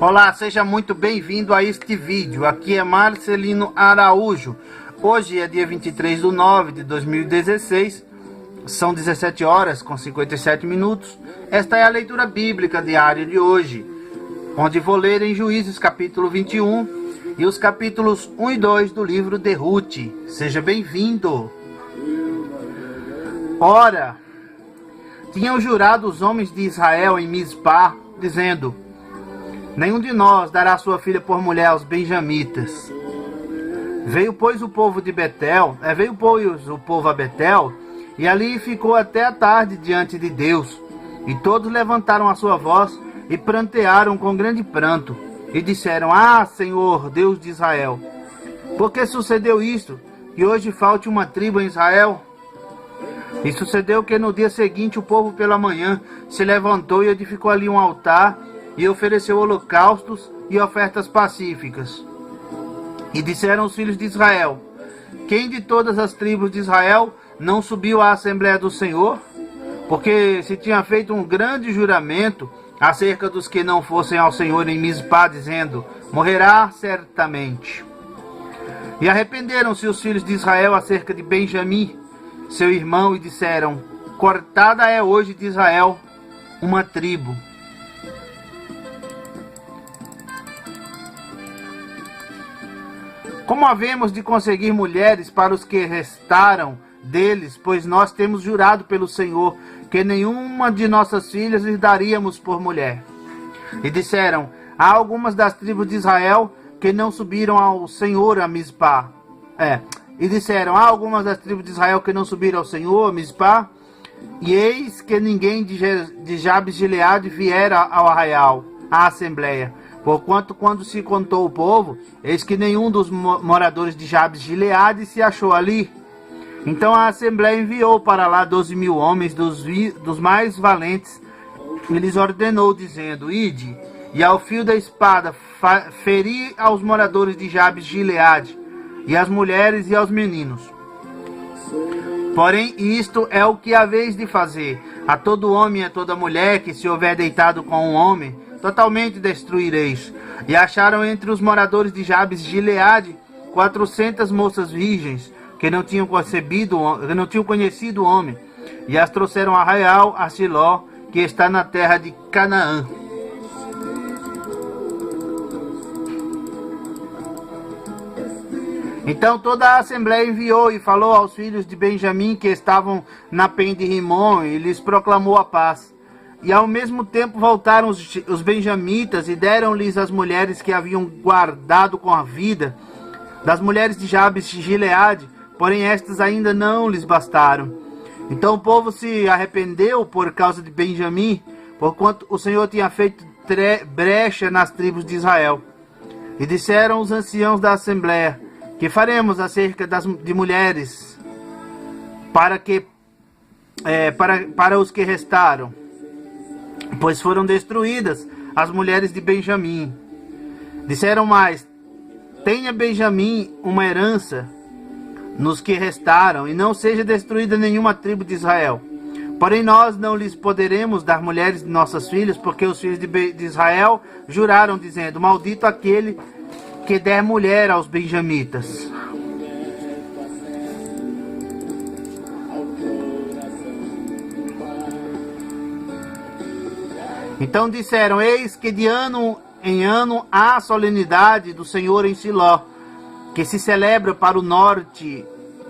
Olá, seja muito bem-vindo a este vídeo. Aqui é Marcelino Araújo. Hoje é dia 23 de 9 de 2016. São 17 horas com 57 minutos. Esta é a leitura bíblica diária de hoje, onde vou ler em Juízes capítulo 21 e os capítulos 1 e 2 do livro de Ruth. Seja bem-vindo. Ora, tinham jurado os homens de Israel em Mispá, dizendo: nenhum de nós dará sua filha por mulher aos benjamitas. Veio, pois, o povo a Betel, e ali ficou até a tarde diante de Deus. E todos levantaram a sua voz e prantearam com grande pranto, e disseram: Ah, Senhor, Deus de Israel, por que sucedeu isto, que hoje falte uma tribo em Israel? E sucedeu que no dia seguinte o povo pela manhã se levantou e edificou ali um altar, e ofereceu holocaustos e ofertas pacíficas. E disseram os filhos de Israel: quem de todas as tribos de Israel não subiu à Assembleia do Senhor? Porque se tinha feito um grande juramento acerca dos que não fossem ao Senhor em Mispá, dizendo: morrerá certamente. E arrependeram-se os filhos de Israel acerca de Benjamim, seu irmão, e disseram: cortada é hoje de Israel uma tribo. Como havemos de conseguir mulheres para os que restaram deles, pois nós temos jurado pelo Senhor que nenhuma de nossas filhas lhes daríamos por mulher. E disseram: há algumas das tribos de Israel que não subiram ao Senhor a Mispá. E disseram: há algumas das tribos de Israel que não subiram ao Senhor a Mispá. E eis que ninguém de Jabes de Gileade viera ao arraial, à assembleia. Porquanto, quando se contou o povo, eis que nenhum dos moradores de Jabes de Gileade se achou ali. Então a assembleia enviou para lá 12.000 homens dos mais valentes, e lhes ordenou, dizendo: ide, e ao fio da espada feri aos moradores de Jabes de Gileade, e às mulheres e aos meninos. Porém, isto é o que haveis de fazer: a todo homem e a toda mulher que se houver deitado com um homem, totalmente destruireis. E acharam entre os moradores de Jabes de Gileade 400 moças virgens, que não tinham conhecido o homem, e as trouxeram a arraial, a Siló, que está na terra de Canaã. Então toda a assembleia enviou e falou aos filhos de Benjamim que estavam na pen de Rimon, e lhes proclamou a paz. E ao mesmo tempo voltaram os benjamitas e deram-lhes as mulheres que haviam guardado com a vida das mulheres de Jabes de Gileade, porém estas ainda não lhes bastaram. Então o povo se arrependeu por causa de Benjamim, porquanto o Senhor tinha feito brecha nas tribos de Israel. E disseram os anciãos da assembleia: que faremos acerca de mulheres para os que restaram? Pois foram destruídas as mulheres de Benjamim. Disseram mais: tenha Benjamim uma herança nos que restaram, e não seja destruída nenhuma tribo de Israel. Porém nós não lhes poderemos dar mulheres de nossas filhas, porque os filhos de Israel juraram, dizendo: maldito aquele que der mulher aos benjamitas. Então disseram: eis que de ano em ano há a solenidade do Senhor em Siló, que se celebra para o norte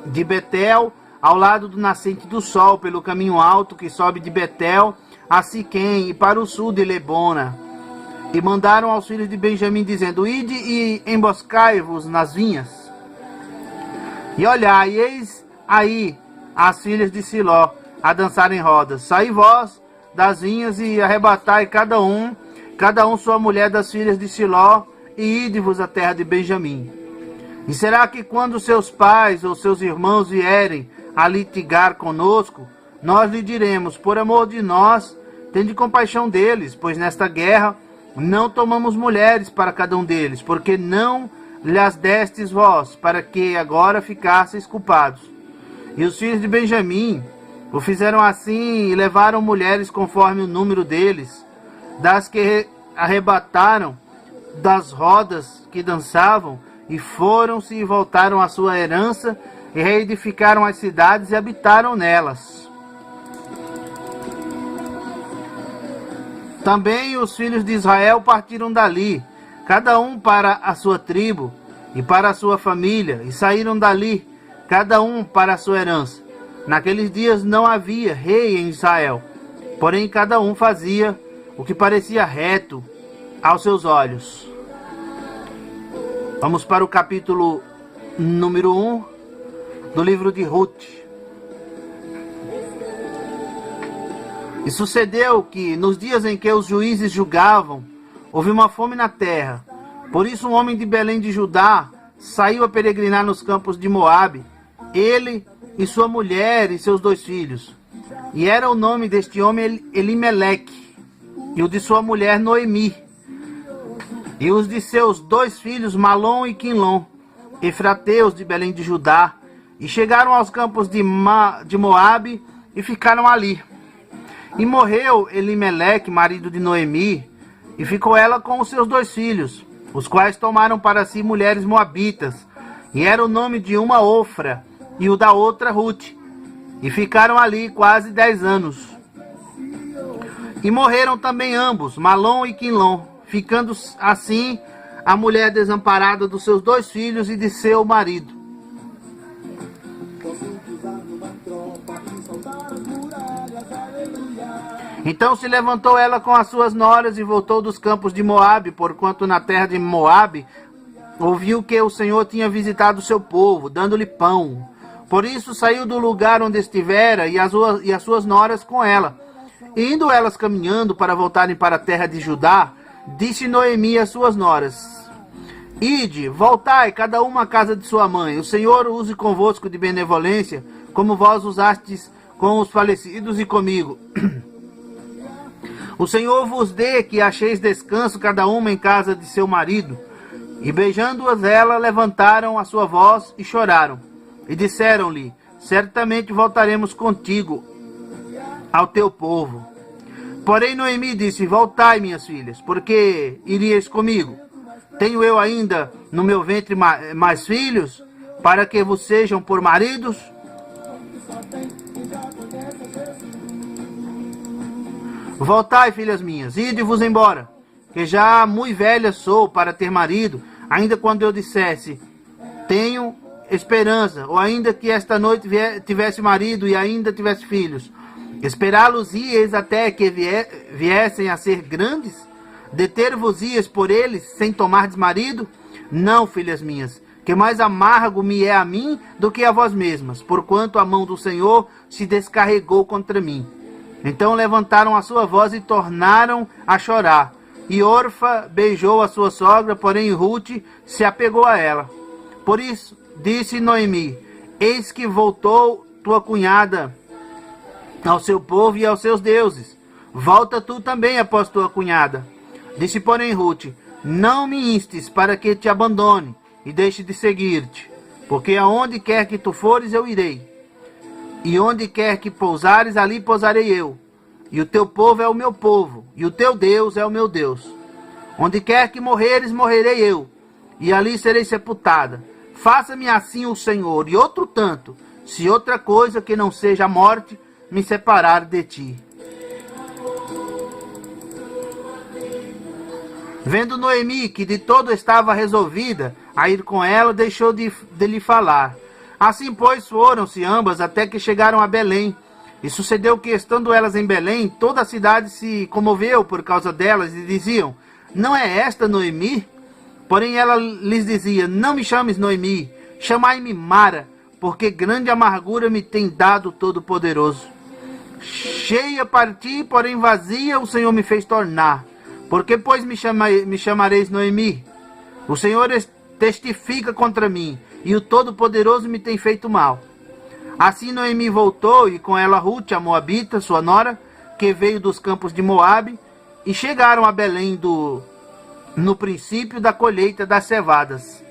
de Betel, ao lado do nascente do sol, pelo caminho alto que sobe de Betel a Siquém, e para o sul de Lebona. E mandaram aos filhos de Benjamim, dizendo: ide e emboscai-vos nas vinhas. E olhai, eis aí as filhas de Siló a dançar em rodas. Saí vós das vinhas e arrebatai cada um sua mulher das filhas de Siló, e ide-vos à terra de Benjamim. E será que quando seus pais ou seus irmãos vierem a litigar conosco, nós lhe diremos: por amor de nós, tende compaixão deles, pois nesta guerra não tomamos mulheres para cada um deles, porque não lhes destes vós, para que agora ficasseis culpados. E os filhos de Benjamim o fizeram assim, e levaram mulheres conforme o número deles, das que arrebataram das rodas que dançavam, e foram-se e voltaram à sua herança, e reedificaram as cidades e habitaram nelas. Também os filhos de Israel partiram dali, cada um para a sua tribo e para a sua família, e saíram dali, cada um para a sua herança. Naqueles dias não havia rei em Israel, porém cada um fazia o que parecia reto aos seus olhos. Vamos para o capítulo número 1 do livro de Ruth. E sucedeu que, nos dias em que os juízes julgavam, houve uma fome na terra. Por isso um homem de Belém de Judá saiu a peregrinar nos campos de Moabe, ele e sua mulher e seus 2 filhos. E era o nome deste homem Elimeleque, e o de sua mulher Noemi. E os de seus 2 filhos Malom e Quilom, efrateus de Belém de Judá, e chegaram aos campos de Moabe e ficaram ali. E morreu Elimeleque, marido de Noemi, e ficou ela com os seus 2 filhos, os quais tomaram para si mulheres moabitas, e era o nome de uma Ofra, e o da outra Ruth, e ficaram ali quase 10 anos. E morreram também ambos, Malom e Quilom, ficando assim a mulher desamparada dos seus 2 filhos e de seu marido. Então se levantou ela com as suas noras e voltou dos campos de Moabe, porquanto na terra de Moabe ouviu que o Senhor tinha visitado o seu povo, dando-lhe pão. Por isso saiu do lugar onde estivera e as suas noras com ela. E indo elas caminhando para voltarem para a terra de Judá, disse Noemi às suas noras: Ide, voltai, cada uma à casa de sua mãe. O Senhor use convosco de benevolência, como vós usastes com os falecidos e comigo. O Senhor vos dê que acheis descanso cada uma em casa de seu marido. E beijando-as ela, levantaram a sua voz e choraram. E disseram-lhe: certamente voltaremos contigo ao teu povo. Porém Noemi disse: voltai, minhas filhas, porque iríeis comigo. Tenho eu ainda no meu ventre mais filhos, para que vos sejam por maridos? Voltai, filhas minhas, ide-vos embora, que já muito velha sou para ter marido, ainda quando eu dissesse, tenho esperança, ou ainda que esta noite tivesse marido e ainda tivesse filhos. Esperá-los-ias até que viessem a ser grandes? Deter-vos-ias por eles, sem tomardes marido? Não, filhas minhas, que mais amargo me é a mim do que a vós mesmas, porquanto a mão do Senhor se descarregou contra mim. Então levantaram a sua voz e tornaram a chorar. E Orfa beijou a sua sogra, porém Ruth se apegou a ela. Por isso disse Noemi: eis que voltou tua cunhada ao seu povo e aos seus deuses. Volta tu também após tua cunhada. Disse, porém, Ruth: não me instes para que te abandone e deixe de seguir-te, porque aonde quer que tu fores, eu irei. E onde quer que pousares, ali pousarei eu. E o teu povo é o meu povo, e o teu Deus é o meu Deus. Onde quer que morreres, morrerei eu, e ali serei sepultada. Faça-me assim o Senhor, e outro tanto, se outra coisa que não seja a morte me separar de ti. Vendo Noemi que de todo estava resolvida a ir com ela, deixou de lhe falar. Assim, pois, foram-se ambas até que chegaram a Belém. E sucedeu que, estando elas em Belém, toda a cidade se comoveu por causa delas e diziam: não é esta Noemi? Porém ela lhes dizia: não me chames Noemi, chamai-me Mara, porque grande amargura me tem dado o Todo-Poderoso. Cheia parti, porém vazia o Senhor me fez tornar. Porque, pois, me chamareis Noemi? O Senhor testifica contra mim, e o Todo-Poderoso me tem feito mal. Assim Noemi voltou, e com ela Ruth, a moabita, sua nora, que veio dos campos de Moabe, e chegaram a Belém no princípio da colheita das cevadas.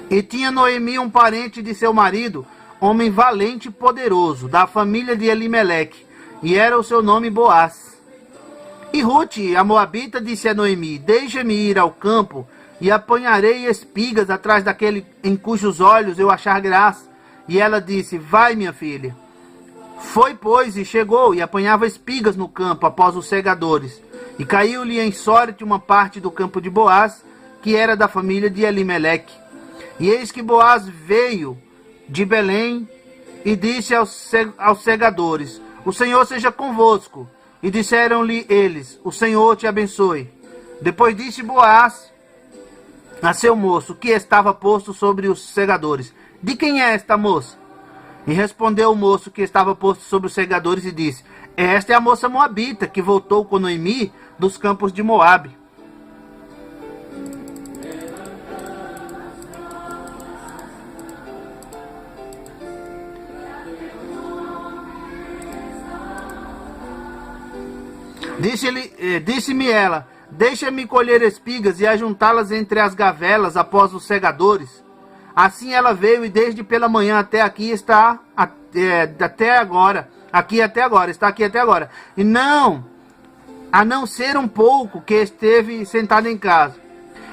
E tinha Noemi um parente de seu marido, homem valente e poderoso, da família de Elimeleque, e era o seu nome Boaz. E Ruth, a moabita, disse a Noemi: deixa-me ir ao campo e apanharei espigas atrás daquele em cujos olhos eu achar graça. E ela disse: vai, minha filha. Foi, pois, e chegou, e apanhava espigas no campo após os segadores. E caiu-lhe em sorte uma parte do campo de Boaz, que era da família de Elimeleque. E eis que Boaz veio de Belém e disse aos segadores: o Senhor seja convosco. E disseram-lhe eles: o Senhor te abençoe. Depois disse Boaz a seu moço, que estava posto sobre os segadores: de quem é esta moça? E respondeu o moço que estava posto sobre os segadores e disse: esta é a moça moabita, que voltou com Noemi dos campos de Moabe. Disse-me ela: deixa-me colher espigas e ajuntá-las entre as gavelas após os segadores. Assim ela veio e desde pela manhã até aqui está até agora. Está aqui até agora. E a não ser um pouco que esteve sentada em casa.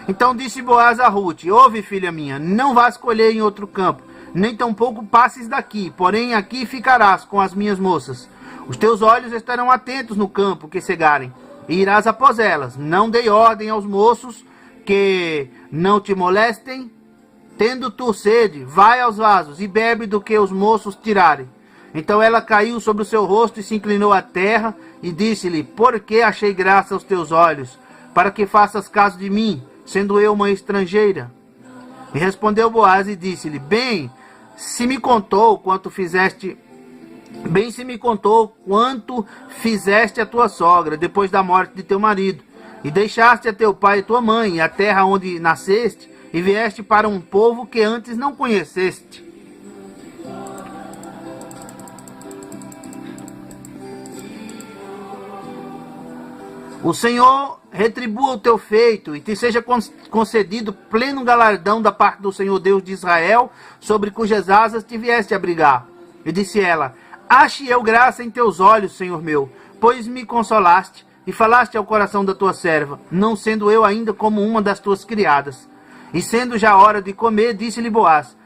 Então disse Boaz a Ruth: ouve, filha minha, não vás colher em outro campo, nem tampouco passes daqui, porém aqui ficarás com as minhas moças. Os teus olhos estarão atentos no campo que cegarem, e irás após elas. Não dei ordem aos moços que não te molestem. Tendo tu sede, vai aos vasos e bebe do que os moços tirarem. Então ela caiu sobre o seu rosto e se inclinou à terra e disse-lhe: por que achei graça aos teus olhos, para que faças caso de mim, sendo eu uma estrangeira? E respondeu Boaz e disse-lhe: bem se me contou quanto fizeste a tua sogra, depois da morte de teu marido, e deixaste a teu pai e tua mãe, e a terra onde nasceste, e vieste para um povo que antes não conheceste. O Senhor retribua o teu feito, e te seja concedido pleno galardão da parte do Senhor Deus de Israel, sobre cujas asas te vieste abrigar. E disse ela: ache eu graça em teus olhos, Senhor meu, pois me consolaste, e falaste ao coração da tua serva, não sendo eu ainda como uma das tuas criadas. E sendo já hora de comer, disse-lhe Boaz: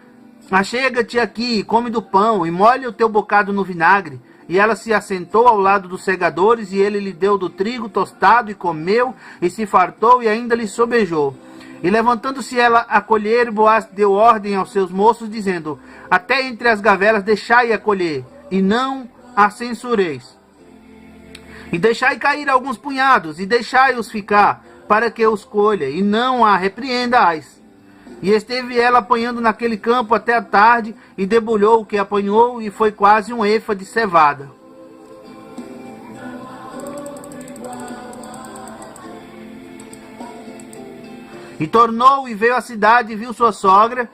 achega-te aqui, e come do pão, e molha o teu bocado no vinagre. E ela se assentou ao lado dos segadores, e ele lhe deu do trigo tostado, e comeu, e se fartou, e ainda lhe sobejou. E levantando-se ela a colher, Boaz deu ordem aos seus moços, dizendo: até entre as gavelas deixai-a colher, e não a censureis. E deixai cair alguns punhados, e deixai-os ficar, para que os colha, e não a repreendais. E esteve ela apanhando naquele campo até a tarde, e debulhou o que apanhou, e foi quase um efa de cevada. E tornou e veio à cidade, e viu sua sogra,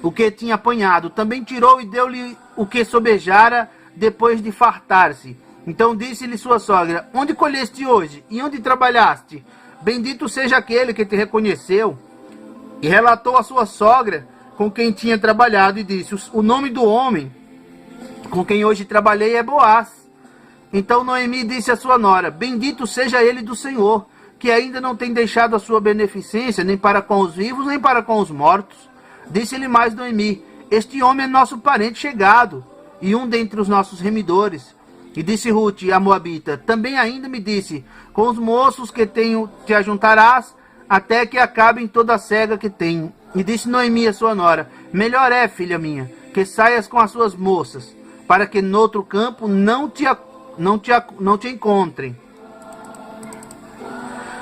o que tinha apanhado. Também tirou e deu-lhe o que sobejara, depois de fartar-se. Então disse-lhe sua sogra: onde colheste hoje? E onde trabalhaste? Bendito seja aquele que te reconheceu. E relatou a sua sogra com quem tinha trabalhado, e disse: o nome do homem com quem hoje trabalhei é Boaz. Então Noemi disse à sua nora: bendito seja ele do Senhor, que ainda não tem deixado a sua beneficência, nem para com os vivos, nem para com os mortos. Disse-lhe mais Noemi: este homem é nosso parente chegado, e um dentre os nossos remidores. E disse Ruth, a moabita: também ainda me disse: com os moços que tenho te ajuntarás, até que acabem toda a cega que tenho. E disse Noemi a sua nora: melhor é, filha minha, que saias com as suas moças, para que noutro campo não te encontrem.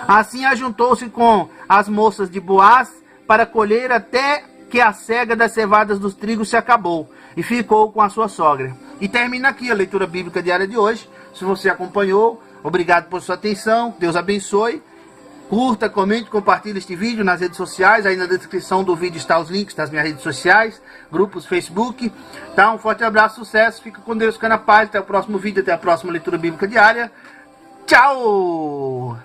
Assim ajuntou-se com as moças de Boaz para colher até que a cega das cevadas dos trigos se acabou, e ficou com a sua sogra. E termina aqui a leitura bíblica diária de hoje. Se você acompanhou, obrigado por sua atenção, Deus abençoe. Curta, comente, compartilhe este vídeo nas redes sociais. Aí na descrição do vídeo está os links das minhas redes sociais, grupos, Facebook. Tá? Um forte abraço, sucesso, fica com Deus, fica na paz. Até o próximo vídeo, até a próxima leitura bíblica diária. Tchau!